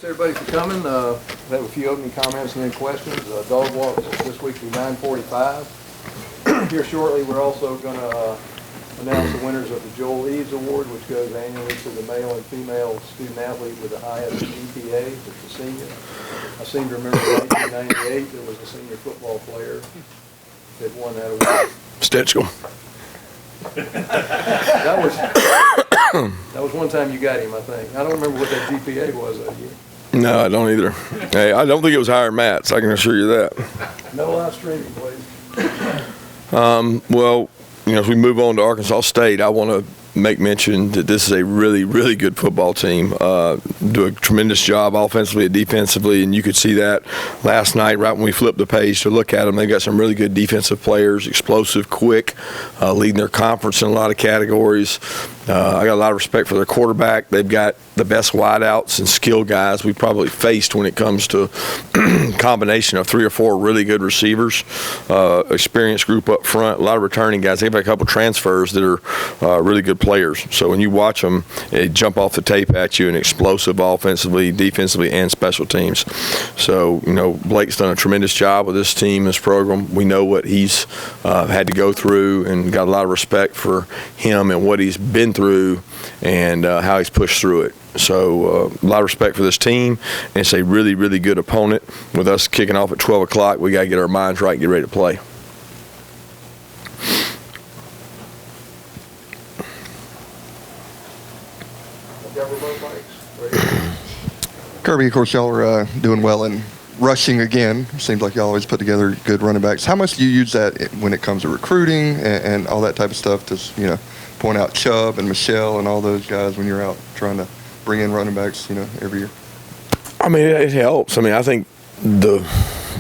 Thanks everybody for coming. I have a few opening comments and then questions. Dog walks this week through 9:45. Here shortly, we're also going to announce the winners of the Joel Eves Award, which goes annually to the male and female student athlete with the highest GPA. It's a senior. I seem to remember in 1998 there was a senior football player that won that award. Stetchel. That was one time you got him, I think. I don't remember what that GPA was that year. No, I don't either. Hey, I don't think it was higher than Matt's. I can assure you that. No live streaming, please. Well, as we move on to Arkansas State, I want to make mention that this is a really, really good football team. Do a tremendous job offensively and defensively, and you could see that last night right when we flipped the page to look at them. They've got some really good defensive players, explosive, quick, leading their conference in a lot of categories. I got a lot of respect for their quarterback. They've got the best wideouts and skill guys we've probably faced when it comes to combination of 3 or 4 really good receivers, experienced group up front, a lot of returning guys. They've got a couple transfers that are really good players. So when you watch them, they jump off the tape at you and explosive offensively, defensively, and special teams. So, Blake's done a tremendous job with this team, this program. We know what he's had to go through and got a lot of respect for him and what he's been through and how he's pushed through it. So a lot of respect for this team, and it's a really, really good opponent. With us kicking off at 12 o'clock, we got to get our minds right and get ready to play. Kirby, of course, y'all are doing well in rushing again. Seems like y'all always put together good running backs. How much do you use that when it comes to recruiting and all that type of stuff to, point out Chubb and Michelle and all those guys when you're out trying to bring in running backs, every year? I mean, it helps. I think the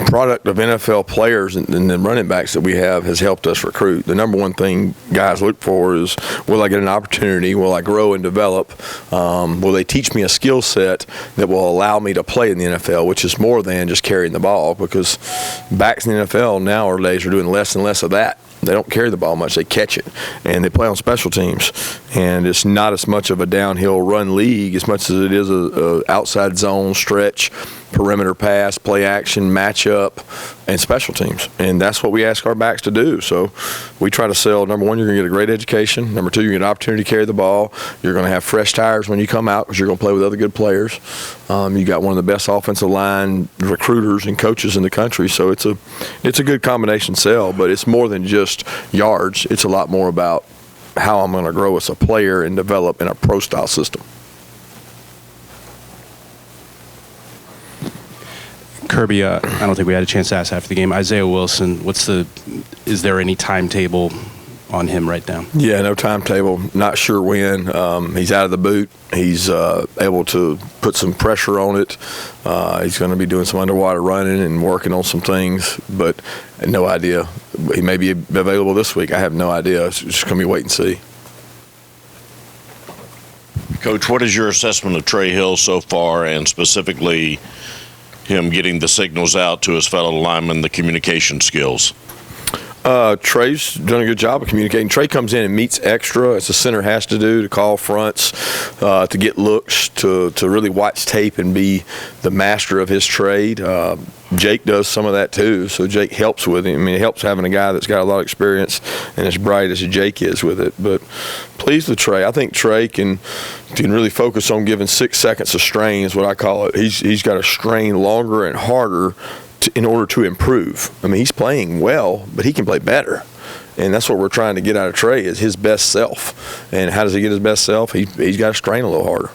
product of NFL players and the running backs that we have has helped us recruit. The number one thing guys look for is, will I get an opportunity? Will I grow and develop? Will they teach me a skill set that will allow me to play in the NFL, which is more than just carrying the ball, because backs in the NFL nowadays are doing less and less of that. They don't carry the ball much. They catch it, and they play on special teams. And it's not as much of a downhill run league as much as it is a outside zone, stretch, perimeter pass, play action, matchup, and special teams. And that's what we ask our backs to do. So we try to sell, number one, you're going to get a great education. Number two, you're going to get an opportunity to carry the ball. You're going to have fresh tires when you come out because you're going to play with other good players. You got one of the best offensive line recruiters and coaches in the country. So it's a good combination sell, but it's more than just yards. It's a lot more about how I'm going to grow as a player and develop in a pro-style system. Kirby, I don't think we had a chance to ask after the game. Isaiah Wilson, is there any timetable on him right now? Yeah, no timetable. Not sure when. He's out of the boot. He's able to put some pressure on it. He's going to be doing some underwater running and working on some things, but no idea. He may be available this week. I have no idea. It's just going to be wait and see. Coach, what is your assessment of Trey Hill so far, and specifically him getting the signals out to his fellow linemen, the communication skills? Trey's done a good job of communicating. Trey comes in and meets extra, as the center has to do, to call fronts, to get looks, to really watch tape and be the master of his trade. Jake does some of that too, so Jake helps with him. It helps having a guy that's got a lot of experience and as bright as Jake is with it. But pleased with Trey. I think Trey can really focus on giving 6 seconds of strain, is what I call it. He's got to strain longer and harder in order to improve. He's playing well, but he can play better. And that's what we're trying to get out of Trey, is his best self. And how does he get his best self? He's got to strain a little harder.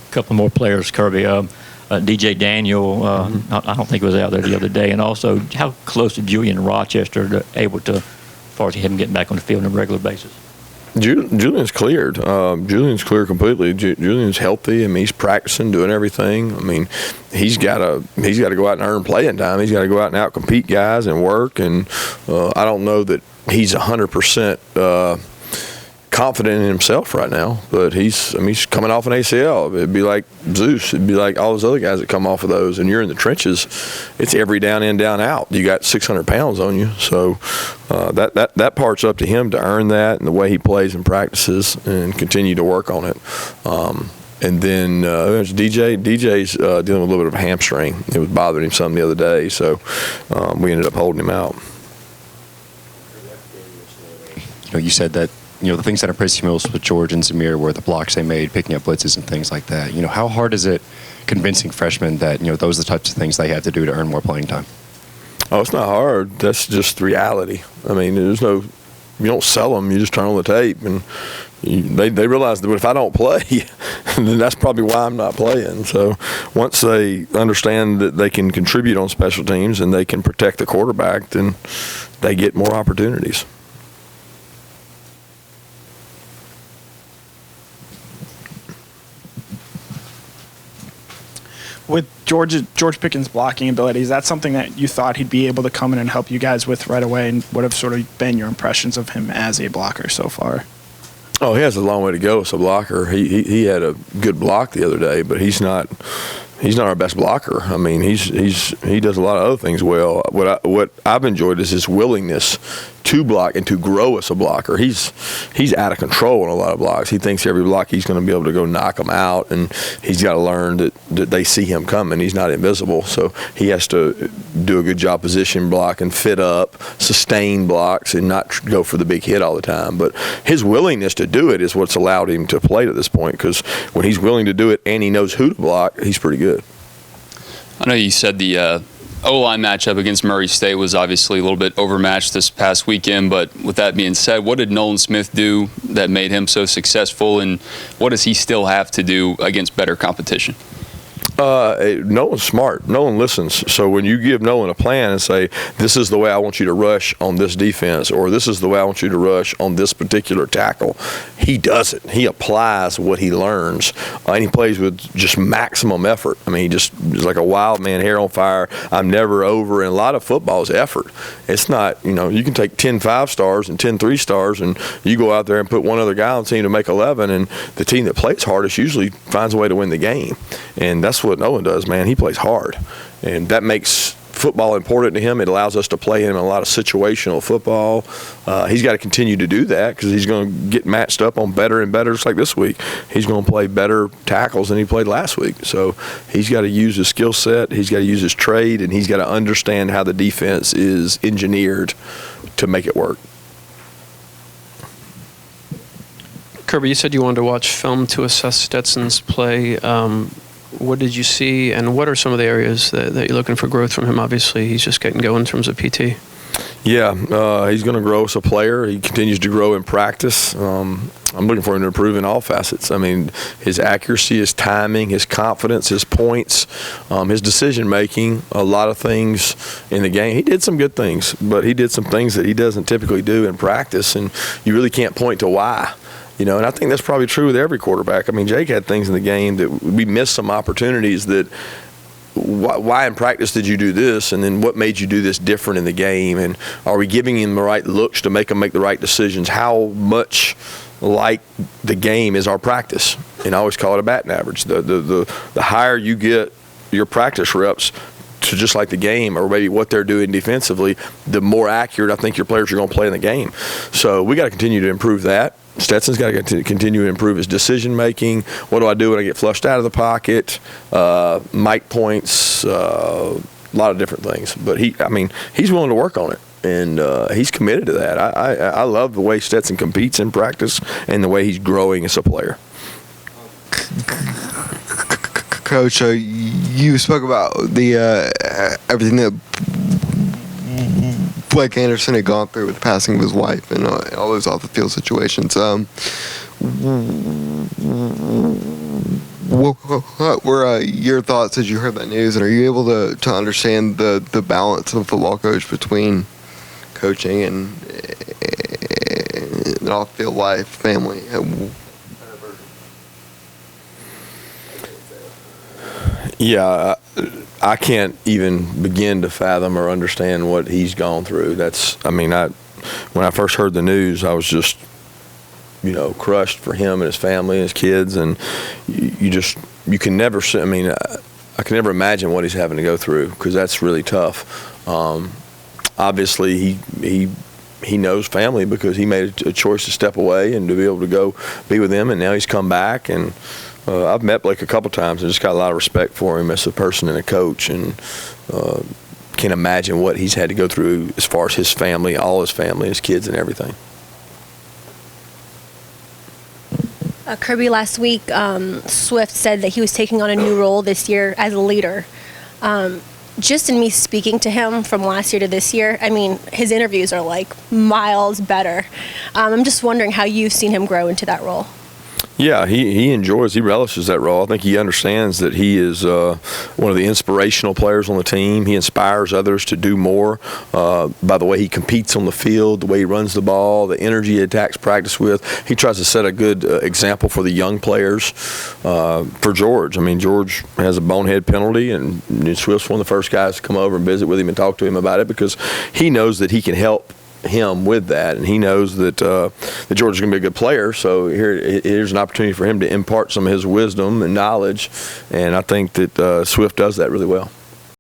A couple more players, Kirby. DJ Daniel, I don't think was out there the other day. And also, how close is Julian Rochester able to, as far as him getting back on the field on a regular basis? Julian's cleared. Julian's clear completely. Julian's healthy. He's practicing, doing everything. He's got to go out and earn playing time. He's got to go out and out-compete guys and work. And I don't know that he's 100% confident in himself right now, but he's coming off an ACL. It'd be like Zeus. It'd be like all those other guys that come off of those, and you're in the trenches. It's every down in, down out. You got 600 pounds on you, so that part's up to him to earn that, and the way he plays and practices, and continue to work on it. And then there's DJ. DJ's dealing with a little bit of a hamstring. It was bothering him some the other day, so we ended up holding him out. You said that the things that impressed you most with George and Zamir were the blocks they made, picking up blitzes and things like that. How hard is it convincing freshmen that those are the types of things they have to do to earn more playing time? Oh, it's not hard. That's just reality. I mean, you don't sell them. You just turn on the tape, and they realize that if I don't play, then that's probably why I'm not playing. So once they understand that they can contribute on special teams and they can protect the quarterback, then they get more opportunities. With George Pickens' blocking ability, is that something that you thought he'd be able to come in and help you guys with right away, and what have sort of been your impressions of him as a blocker so far? Oh, he has a long way to go as a blocker. He had a good block the other day, but he's not our best blocker. I mean, he does a lot of other things well. What I've enjoyed is his willingness to block and to grow as a blocker. He's out of control on a lot of blocks. He thinks every block he's going to be able to go knock them out, and he's got to learn that they see him coming. He's not invisible, so he has to do a good job position block and fit up, sustain blocks, and not go for the big hit all the time. But his willingness to do it is what's allowed him to play to this point, because when he's willing to do it and he knows who to block, he's pretty good. I know you said the O-line matchup against Murray State was obviously a little bit overmatched this past weekend, but with that being said, what did Nolan Smith do that made him so successful, and what does he still have to do against better competition? Nolan's smart. Nolan listens. So when you give Nolan a plan and say, this is the way I want you to rush on this defense, or this is the way I want you to rush on this particular tackle, he does it. He applies what he learns, and he plays with just maximum effort. I mean, he just is like a wild man, hair on fire. I'm never over, and a lot of football is effort. It's not, you can take 10 5-stars and 10 3-stars, and you go out there and put one other guy on the team to make 11, and the team that plays hardest usually finds a way to win the game. And that's what Nolan does, man. He plays hard, and that makes football important to him. It allows us to play him in a lot of situational football. He's got to continue to do that, because he's going to get matched up on better and better, just like this week. He's going to play better tackles than he played last week. So he's got to use his skill set, he's got to use his trade, and he's got to understand how the defense is engineered to make it work. Kirby, you said you wanted to watch film to assess Stetson's play. What did you see, and what are some of the areas that you're looking for growth from him? Obviously, he's just getting going in terms of PT. Yeah, he's going to grow as a player. He continues to grow in practice. I'm looking for him to improve in all facets. I mean, his accuracy, his timing, his confidence, his points, his decision-making, a lot of things in the game. He did some good things, but he did some things that he doesn't typically do in practice, and you really can't point to why. And I think that's probably true with every quarterback. I mean, Jake had things in the game that we missed some opportunities that why in practice did you do this, and then what made you do this different in the game, and are we giving him the right looks to make him make the right decisions? How much like the game is our practice? And I always call it a batting average. The higher you get your practice reps to just like the game, or maybe what they're doing defensively, the more accurate I think your players are going to play in the game. So we got to continue to improve that. Stetson's got to continue to improve his decision-making. What do I do when I get flushed out of the pocket? Mic points, a lot of different things. But he's willing to work on it, and he's committed to that. I love the way Stetson competes in practice and the way he's growing as a player. Coach, you spoke about the everything that Blake Anderson had gone through with the passing of his wife and all those off-the-field situations. What were your thoughts as you heard that news, and are you able to understand the balance of a football coach between coaching and off-field life, family? Yeah, I can't even begin to fathom or understand what he's gone through. When I first heard the news, I was just crushed for him and his family and his kids, and you can never. I mean, I can never imagine what he's having to go through, because that's really tough. Obviously, he knows family, because he made a choice to step away and to be able to go be with them, and now he's come back. And I've met Blake a couple times and just got a lot of respect for him as a person and a coach, and can't imagine what he's had to go through as far as his family, all his family, his kids and everything. Kirby, last week, Swift said that he was taking on a new role this year as a leader. Just in me speaking to him from last year to this year, I mean, his interviews are like miles better. I'm just wondering how you've seen him grow into that role. Yeah, he relishes that role. I think he understands that he is one of the inspirational players on the team. He inspires others to do more by the way he competes on the field, the way he runs the ball, the energy he attacks practice with. He tries to set a good example for the young players. For George, I mean, George has a bonehead penalty, and Swift's one of the first guys to come over and visit with him and talk to him about it, because he knows that he can help him with that, and he knows that that George is going to be a good player. So here's an opportunity for him to impart some of his wisdom and knowledge, and I think that Swift does that really well.